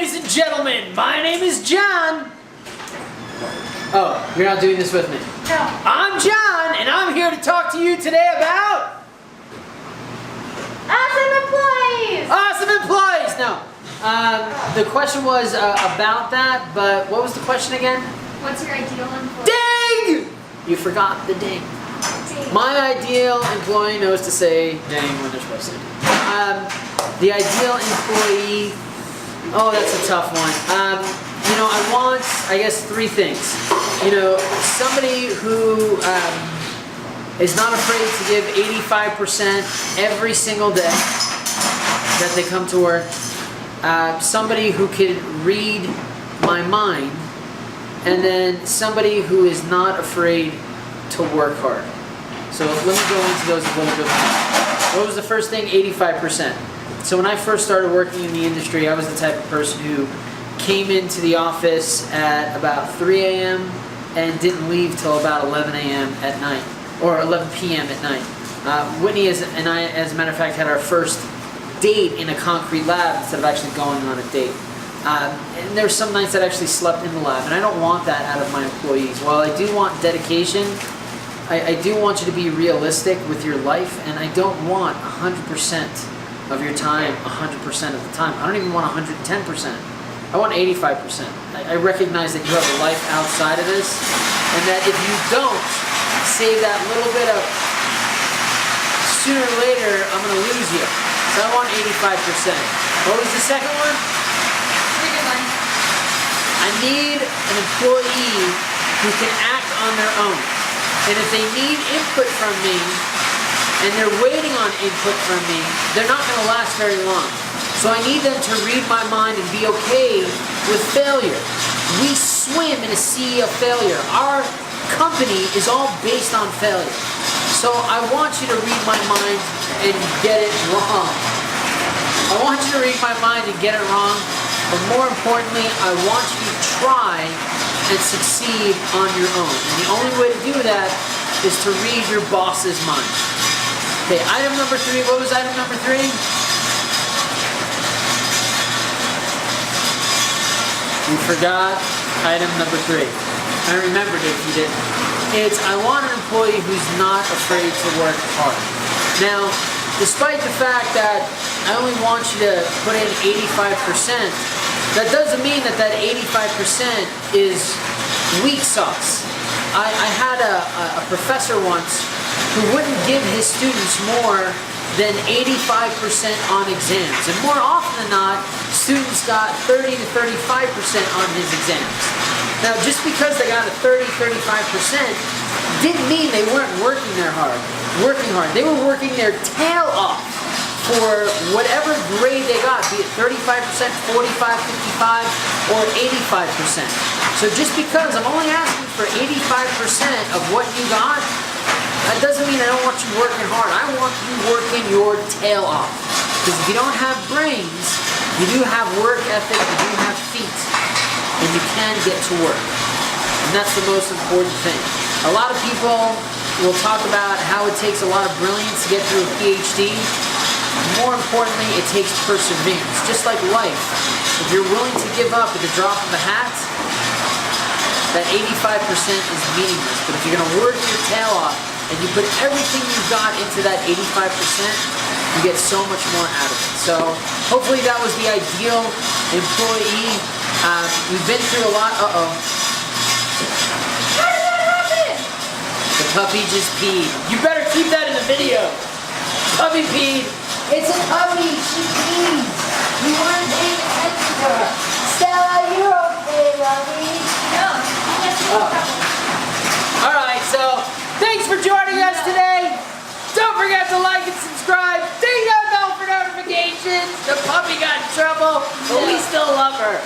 Ladies and gentlemen, my name is John. Oh, you're not doing this with me? No. I'm John, and I'm here to talk to you today about... Awesome employees! Awesome employees! No. The question was about that, but what was the question again? What's your ideal employee? Ding! You forgot the ding. Ding. My ideal employee knows to say ding when they're supposed to. The ideal employee... Oh, that's a tough one. You know, I want, I guess, three things. You know, somebody who is not afraid to give 85% every single day that they come to work. Somebody who can read my mind. And then somebody who is not afraid to work hard. So let me go into those a little bit more. What was the first thing? 85%. So when I first started working in the industry, I was the type of person who came into the office at about 3 a.m. and didn't leave till about 11 a.m. at night, or 11 p.m. at night. Whitney and I, as a matter of fact, had our first date in a concrete lab instead of actually going on a date. And there were some nights that I actually slept in the lab, and I don't want that out of my employees. While I do want dedication, I do want you to be realistic with your life, and I don't want 100% of your time 100% of the time. I don't even want 110%. I want 85%. I recognize that you have a life outside of this, and that if you don't save that little bit of, sooner or later, I'm going to lose you. So I want 85%. What was the second one? Pretty good one. I need an employee who can act on their own. And if they need input from me, and they're waiting on input from me, they're not going to last very long. So I need them to read my mind and be okay with failure. We swim in a sea of failure. Our company is all based on failure. So I want you to read my mind and get it wrong. I want you to read my mind and get it wrong, but more importantly, I want you to try and succeed on your own. And the only way to do that is to read your boss's mind. Okay, item number 3. What was item number 3? You forgot item number 3. I remembered it if you didn't. It's, I want an employee who's not afraid to work hard. Now, despite the fact that I only want you to put in 85%, that doesn't mean that that 85% is weak sauce. I had a professor once who wouldn't give his students more than 85% on exams. And more often than not, students got 30 to 35% on his exams. Now, just because they got a 30, 35% didn't mean they weren't working hard. They were working their tail off for whatever grade they got, be it 35%, 45, 55, or 85%. So just because I'm only asking for 85% of what you got, that doesn't mean I don't want you working hard. I want you working your tail off. Because if you don't have brains, you do have work ethic, you do have feet, and you can get to work. And that's the most important thing. A lot of people will talk about how it takes a lot of brilliance to get through a PhD. More importantly, it takes perseverance. Just like life. If you're willing to give up at the drop of a hat, that 85% is meaningless. But if you're going to work your tail off and you put everything you've got into that 85%, you get so much more out of it. So hopefully that was the ideal employee. We've been through a lot. Uh-oh. How did that happen? The puppy just peed. You better keep that in the video. Puppy peed. It's a puppy. She peed. You weren't paying attention to her. Stella, you're okay, Robbie. No. Alright, so thanks for joining us today. Don't forget to like and subscribe. Ding that bell for notifications. The puppy got in trouble, but we still love her.